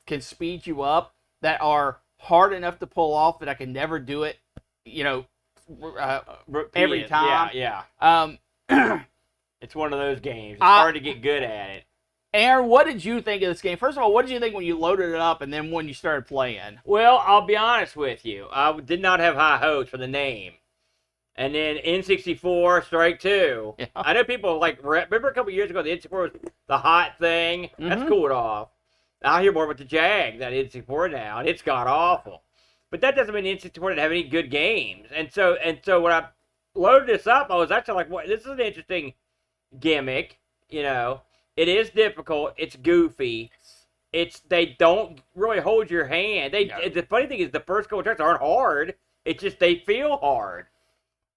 C: can speed you up, that are hard enough to pull off that I can never do it, every time.
B: Yeah. It's one of those games. It's hard to get good at it.
C: Aaron, what did you think of this game? First of all, what did you think when you loaded it up and then when you started playing?
B: Well, I'll be honest with you. I did not have high hopes for the name. And then N64, Strike 2. Yeah. I know people remember a couple years ago, the N64 was the hot thing. Mm-hmm. That's cooled off. I hear more about the Jag than N64 now, and it's god awful. but that doesn't mean N64 didn't have any good games. And so when I loaded this up, I was actually like, "What? This is an interesting gimmick." You know, it is difficult. It's goofy. They don't really hold your hand. The funny thing is the first couple tracks aren't hard. It's just they feel hard.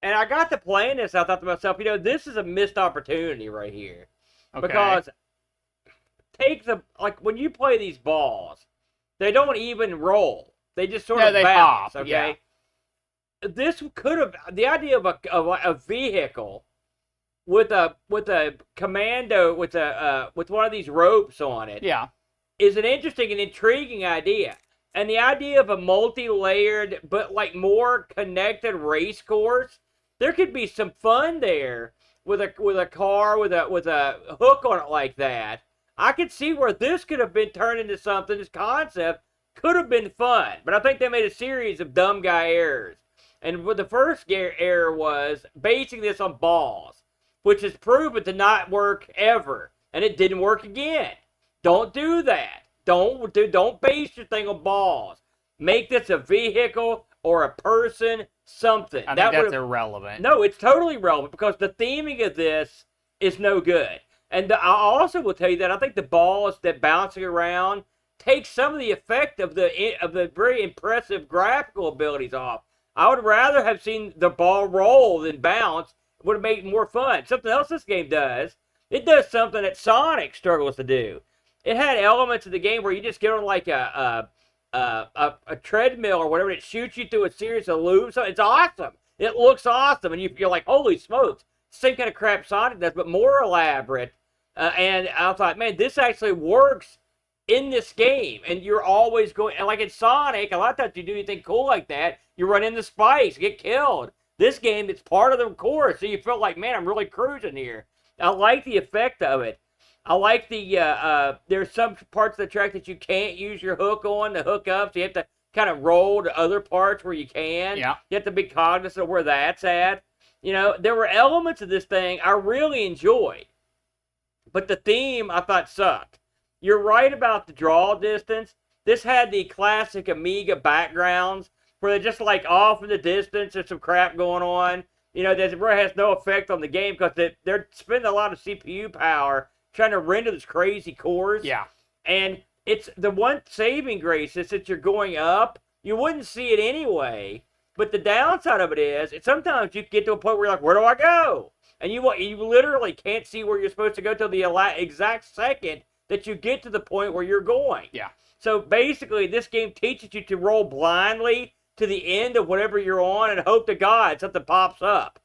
B: And I got to playing this. I thought to myself, this is a missed opportunity right here. Okay. Because when you play these balls, they don't even roll. They just sort of bounce. Hop, okay. Yeah. This could have the idea of a vehicle with a commando with one of these ropes on it.
C: Yeah.
B: Is an interesting and intriguing idea. And the idea of a multi-layered but like more connected race course, there could be some fun there with a car with a hook on it like that. I could see where this could have been turned into something. This concept could have been fun, but I think they made a series of dumb guy errors. And what the first error was basing this on balls, which is proven to not work ever, and it didn't work again. Don't do that. Don't base your thing on balls. Make this a vehicle or a person, something.
C: I think that's irrelevant.
B: No, it's totally relevant because the theming of this is no good. And I also will tell you that I think the balls that bouncing around take some of the effect of the very impressive graphical abilities off. I would rather have seen the ball roll than bounce. It would have made it more fun. Something else this game does. It does something that Sonic struggles to do. It had elements of the game where you just get on like a treadmill or whatever, and it shoots you through a series of loops. So it's awesome. It looks awesome, and you're like, holy smokes. Same kind of crap Sonic does, but more elaborate. And I thought, man, this actually works in this game. And you're always going, and like in Sonic, a lot of times you do anything cool like that, you run into spikes, get killed. This game, it's part of the course, so you feel like, man, I'm really cruising here. I like the effect of it. I like there's some parts of the track that you can't use your hook on to hook up, so you have to kind of roll to other parts where you can.
C: Yeah.
B: You have to be cognizant of where that's at. There were elements of this thing I really enjoyed, but the theme I thought sucked. You're right about the draw distance. This had the classic Amiga backgrounds where they're just like off in the distance, there's some crap going on. That really has no effect on the game because they're spending a lot of CPU power trying to render this crazy course.
C: Yeah.
B: And it's the one saving grace is that you're going up. You wouldn't see it anyway. But the downside of it is sometimes you get to a point where you're like, where do I go? And you literally can't see where you're supposed to go till the exact second that you get to the point where you're going.
C: Yeah.
B: So basically, this game teaches you to roll blindly to the end of whatever you're on and hope to God something pops up.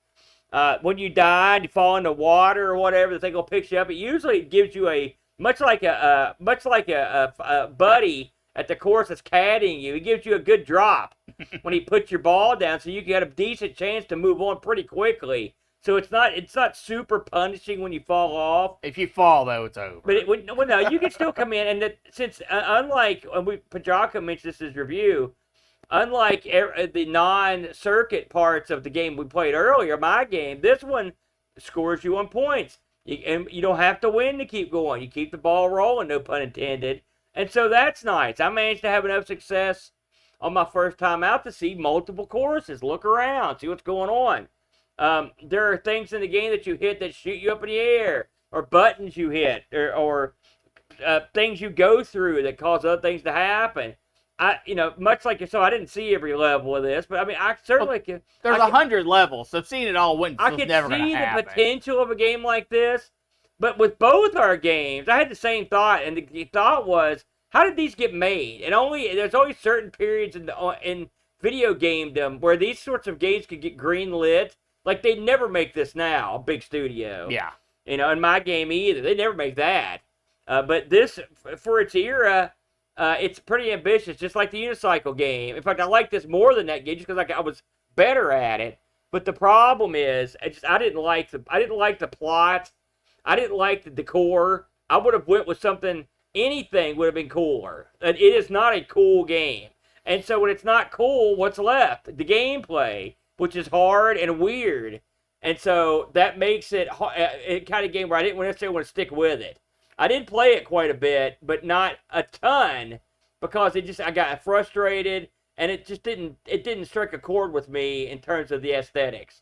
B: When you die and you fall into water or whatever, the thing will pick you up. It usually gives you much like a buddy at the course that's caddying you. He gives you a good drop when he puts your ball down, so you get a decent chance to move on pretty quickly. So it's not super punishing when you fall off.
C: If you fall, though, it's over.
B: But no, you can still come in, and since unlike when Pajaka mentioned this in his review. Unlike the non-circuit parts of the game we played earlier, my game, this one scores you on points. And you don't have to win to keep going. You keep the ball rolling, no pun intended. And so that's nice. I managed to have enough success on my first time out to see multiple courses, look around, see what's going on. There are things in the game that you hit that shoot you up in the air, or buttons you hit, or things you go through that cause other things to happen. Much like yourself, I didn't see every level of this, but I mean, I certainly can.
C: There's 100 levels, so seeing it all was never going to happen.
B: I could see the potential of a game like this, but with both our games, I had the same thought, and the thought was, how did these get made? And there's always certain periods in video gamedom where these sorts of games could get green lit. Like, they never make this now, a big studio.
C: Yeah.
B: In my game either. They never make that. But this, for its era, it's pretty ambitious, just like the Unicycle game. In fact, I like this more than that game just because I was better at it. But the problem is, I didn't like the plot. I didn't like the decor. I would have went with something. Anything would have been cooler. It is not a cool game. And so when it's not cool, what's left? The gameplay, which is hard and weird. And so that makes it a kind of game where I didn't necessarily want to stick with it. I did play it quite a bit, but not a ton, because I got frustrated, and it just didn't strike a chord with me in terms of the aesthetics.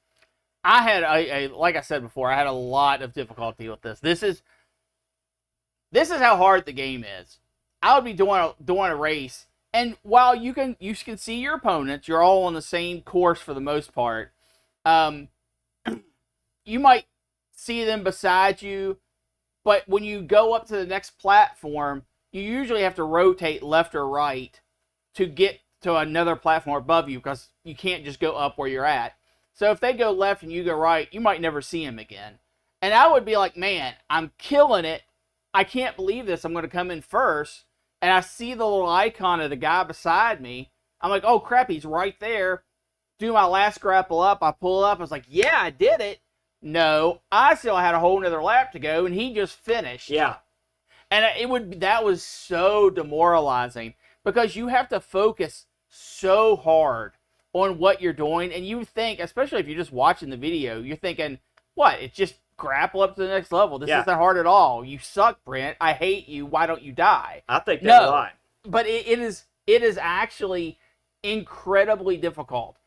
C: I had like I said before, I had a lot of difficulty with this. This is how hard the game is. I would be doing a race, and while you can see your opponents, you're all on the same course for the most part. You might see them beside you, but when you go up to the next platform, you usually have to rotate left or right to get to another platform above you, because you can't just go up where you're at. So if they go left and you go right, you might never see them again. And I would be like, man, I'm killing it. I can't believe this. I'm going to come in first. And I see the little icon of the guy beside me. I'm like, oh crap, he's right there. Do my last grapple up. I pull up. I was like, yeah, I did it. No, I still had a whole nother lap to go, and he just finished.
B: Yeah.
C: And that was so demoralizing, because you have to focus so hard on what you're doing, and you think, especially if you're just watching the video, you're thinking, what? It's just grapple up to the next level. This isn't hard at all. You suck, Brent. I hate you. Why don't you die?
B: I think that's a lot.
C: But it is actually incredibly difficult.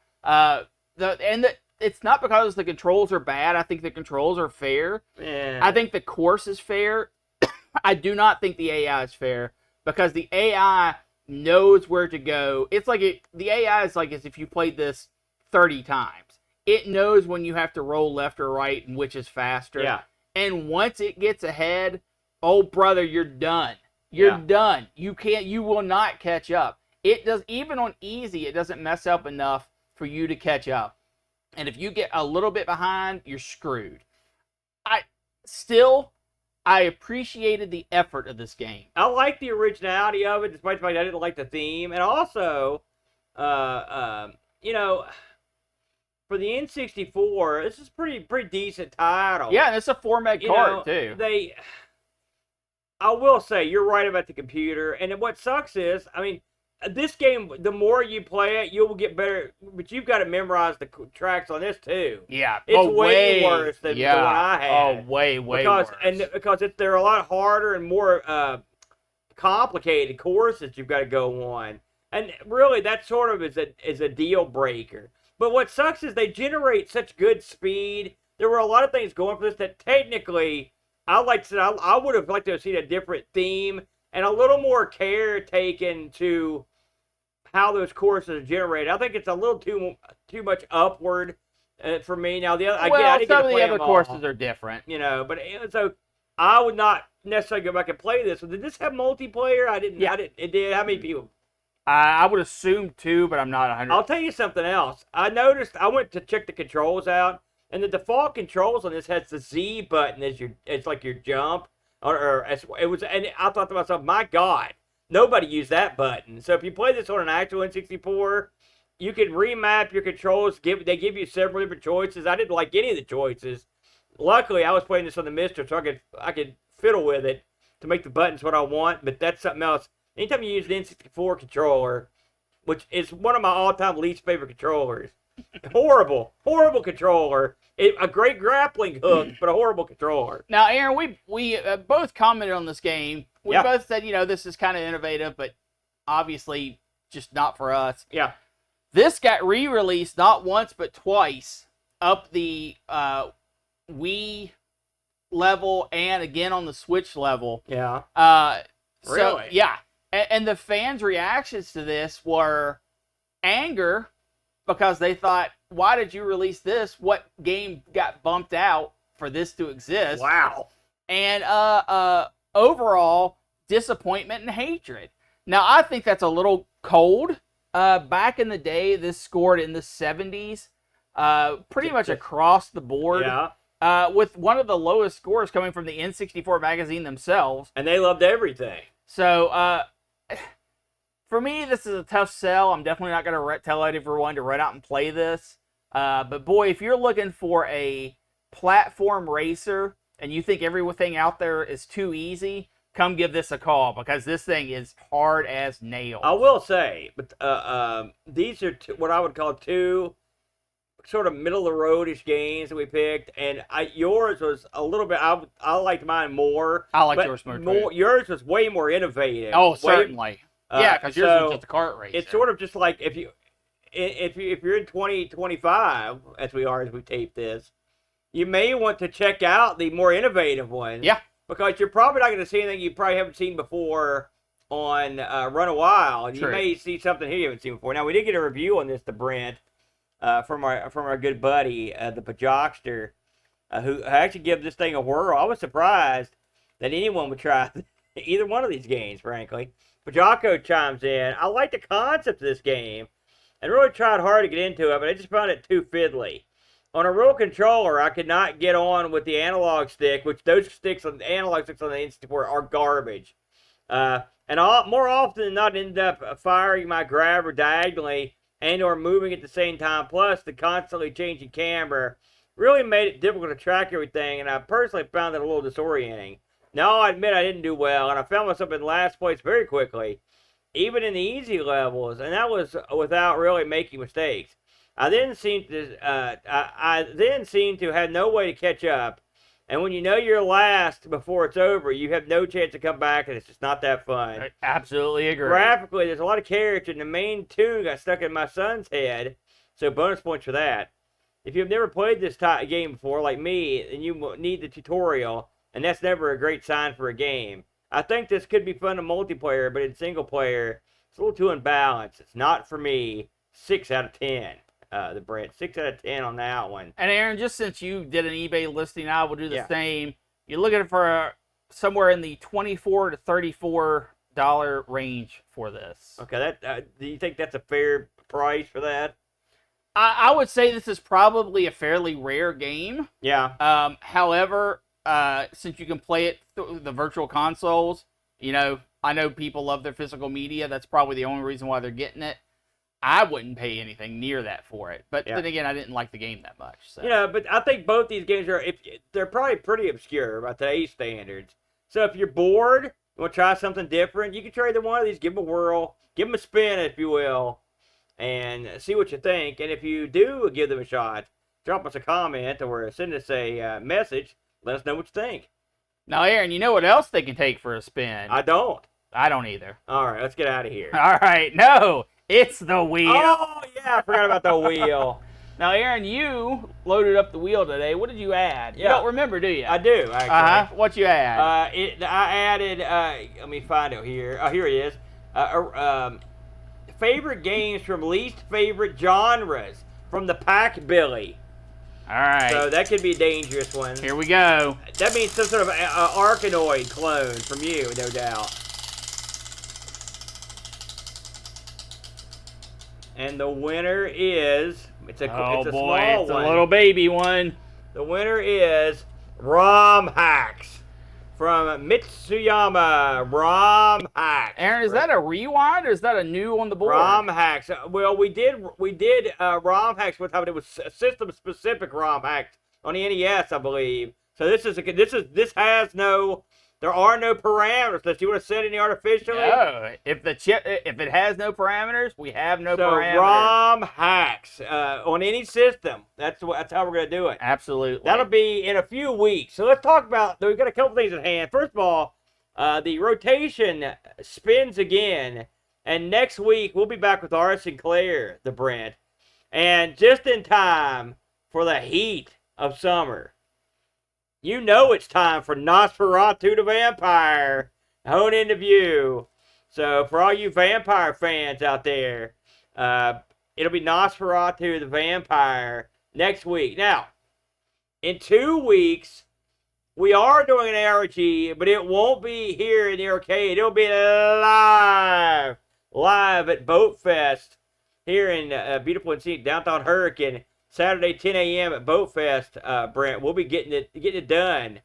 C: It's not because the controls are bad. I think the controls are fair.
B: Yeah.
C: I think the course is fair. I do not think the AI is fair, because the AI knows where to go. It's like the AI is like as if you played this 30 times. It knows when you have to roll left or right and which is faster.
B: Yeah.
C: And once it gets ahead, oh brother, you're done. You're done. You will not catch up. It does, even on easy, it doesn't mess up enough for you to catch up. And if you get a little bit behind, you're screwed. I appreciated the effort of this game.
B: I like the originality of it, despite the fact I didn't like the theme. And also, you know, for the N64, this is pretty decent title.
C: Yeah, and it's a 4-meg card, too.
B: I will say, you're right about the computer. And what sucks is, I mean, this game, the more you play it, you will get better. But you've got to memorize the tracks on this too.
C: Yeah,
B: it's way worse than the one I had.
C: Oh, way worse.
B: Because they're a lot harder and more complicated courses you've got to go on. And really, that sort of is a deal breaker. But what sucks is they generate such good speed. There were a lot of things going for this that technically, I would have liked to have seen a different theme and a little more care taken to how those courses are generated. I think it's a little too much upward for me. Now,
C: some of the other courses are different.
B: You know, but so I would not necessarily go back and play this. So did this have multiplayer? I didn't. It did. How many people?
C: I would assume 2, but I'm not 100.
B: I'll tell you something else. I noticed. I went to check the controls out, and the default controls on this has the Z button as it's like your jump. And I thought to myself, my God, nobody used that button. So if you play this on an actual N64, you can remap your controls. They give you several different choices. I didn't like any of the choices. Luckily, I was playing this on the Mister, so I could fiddle with it to make the buttons what I want. But that's something else. Anytime you use the N64 controller, which is one of my all-time least favorite controllers, horrible controller. A great grappling hook, but a horrible controller.
C: Now, Aaron, we both commented on this game. We both said, this is kind of innovative, but obviously just not for us.
B: Yeah.
C: This got re-released not once, but twice up the Wii level and again on the Switch level.
B: Yeah.
C: Really? Yeah. And the fans' reactions to this were anger, because they thought, why did you release this? What game got bumped out for this to exist?
B: Wow.
C: And overall, disappointment and hatred. Now, I think that's a little cold. Back in the day, this scored in the 70s, pretty much across the board.
B: Yeah.
C: With one of the lowest scores coming from the N64 magazine themselves.
B: And they loved everything.
C: So, for me, this is a tough sell. I'm definitely not going to tell everyone to run out and play this. But boy, if you're looking for a platform racer and you think everything out there is too easy, come give this a call, because this thing is hard as nails.
B: I will say, but these are what I would call two sort of middle-of-the-road-ish games that we picked, and yours was a little bit. I liked mine more.
C: I liked yours more.
B: Yours was way more innovative.
C: Oh, certainly. Yeah, because yours was just a kart racer.
B: It's sort of just like if you're in 2025, as we tape this, you may want to check out the more innovative ones.
C: Yeah.
B: Because you're probably not going to see anything you probably haven't seen before on Running Wild.
C: True.
B: You may see something here you haven't seen before. Now, we did get a review on this, the Brent, from our good buddy, the Pajokster, who actually gave this thing a whirl. I was surprised that anyone would try either one of these games, frankly. Pajako chimes in. I like the concept of this game and really tried hard to get into it, but I just found it too fiddly. On a real controller, I could not get on with the analog stick, which those analog sticks on the N64 are garbage. And more often than not, ended up firing my grabber diagonally and or moving at the same time. Plus, the constantly changing camera really made it difficult to track everything, and I personally found it a little disorienting. Now, I admit I didn't do well, and I found myself in last place very quickly, even in the easy levels, and that was without really making mistakes. I then seemed to have no way to catch up, and when you know you're last before it's over, you have no chance to come back, and it's just not that fun.
C: I absolutely agree.
B: Graphically, there's a lot of character, and the main tune got stuck in my son's head, so bonus points for that. If you've never played this game before, like me, then you need the tutorial, and that's never a great sign for a game. I think this could be fun in multiplayer, but in single player, it's a little too unbalanced. It's not for me. 6 out of 10. The Brent. 6 out of 10 on that one.
C: And Aaron, just since you did an eBay listing, I will do the same. You're looking for somewhere in the $24 to $34 range for this.
B: Okay, do you think that's a fair price for that?
C: I would say this is probably a fairly rare game.
B: Yeah.
C: However, since you can play it through the virtual consoles, I know people love their physical media. That's probably the only reason why they're getting it. I wouldn't pay anything near that for it. But then again, I didn't like the game that much. So.
B: But I think both these games they're probably pretty obscure by today's standards. So if you're bored, you want to try something different, you can try either one of these, give them a whirl, give them a spin, if you will, and see what you think. And if you do give them a shot, drop us a comment or send us a message. Let us know what you think.
C: Now, Aaron, you know what else they can take for a spin?
B: I don't.
C: I don't either.
B: All right, let's get out of here.
C: All right, no, it's the wheel.
B: Oh, yeah, I forgot about the wheel.
C: Now, Aaron, you loaded up the wheel today. What did you add? You don't remember, do you?
B: I do, actually.
C: What you add?
B: I added, let me find it here. Oh, here it is. Favorite games from least favorite genres from the Pack Billy.
C: All right.
B: So that could be a dangerous one.
C: Here we go.
B: That means some sort of Arkanoid clone from you, no doubt. And the winner is, it's a small one.
C: It's a little baby one.
B: The winner is ROM Hacks from Mitsuyama. ROM Hacks.
C: Aaron, is that a rewind or is that a new on the board?
B: ROM Hacks. Well, we did ROM Hacks with how it was system specific ROM Hacks on the NES, I believe. So there are no parameters that you would have set any artificially.
C: No, if it has no parameters, we have no parameters.
B: ROM Hacks on any system. That's how we're gonna do it.
C: Absolutely.
B: That'll be in a few weeks. So let's talk about. We've got a couple things at hand. First of all, the rotation spins again, and next week we'll be back with R. Sinclair, the Brent, and just in time for the heat of summer. You know it's time for Nosferatu the Vampire. Hone into view. So for all you vampire fans out there, it'll be Nosferatu the Vampire next week. Now, in 2 weeks, we are doing an ARG, but it won't be here in the arcade. It'll be live at Boat Fest here in beautiful and scenic downtown Hurricane. Saturday, 10 a.m. at Boat Fest, Brent. We'll be getting it done.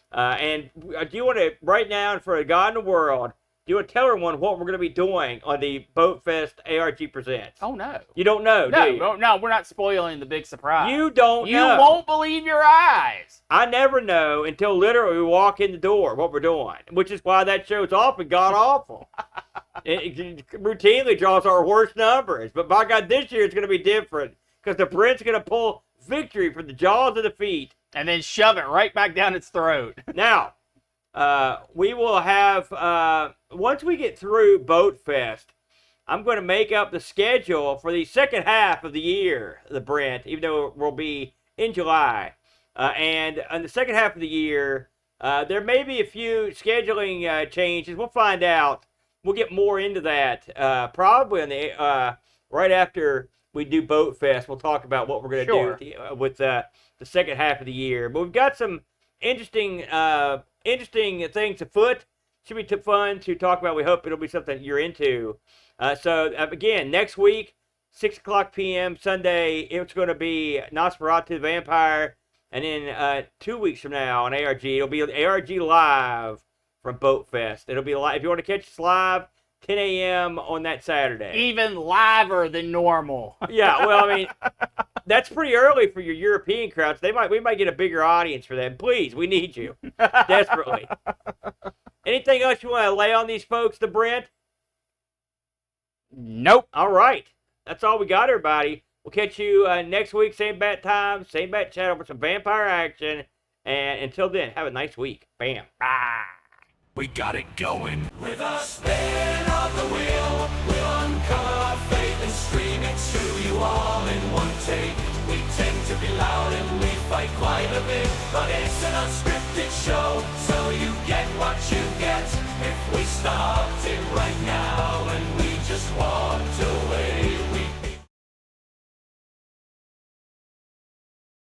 B: And do you want to, right now, and for a God in the world, do you want to tell everyone what we're going to be doing on the Boat Fest ARG Presents?
C: Oh, no.
B: You don't know, do you?
C: No, we're not spoiling the big surprise.
B: You don't know.
C: You won't believe your eyes.
B: I never know until literally we walk in the door what we're doing, which is why that show's often god-awful. It routinely draws our worst numbers. But by God, this year it's going to be different. Because the Brent's going to pull victory from the jaws of defeat.
C: And then shove it right back down its throat.
B: Now, we will have, once we get through Boat Fest, I'm going to make up the schedule for the second half of the year, the Brent, even though we'll be in July. And in the second half of the year, there may be a few scheduling changes. We'll find out. We'll get more into that probably on the right after we do Boat Fest. We'll talk about what we're going to do with the second half of the year. But we've got some interesting things afoot. Should be fun to talk about. We hope it'll be something you're into. So again, next week, 6 o'clock p.m. Sunday, it's going to be Nosferatu the Vampire. And then 2 weeks from now on ARG, it'll be ARG Live from Boat Fest. It'll be live. If you want to catch us live, 10 a.m. on that Saturday.
C: Even liver than normal.
B: Yeah, well, I mean, that's pretty early for your European crowds. We might get a bigger audience for that. Please, we need you desperately. Anything else you want to lay on these folks, the Brent?
C: Nope.
B: All right. That's all we got, everybody. We'll catch you next week, same bat time, same bat channel for some vampire action. And until then, have a nice week. Bam. Bye.
A: We got it going. With a spin of the wheel, we'll uncover our fate and stream it to you all in one take. We tend to be loud and we fight quite a bit, but it's an unscripted show, so you get what you get. If we started right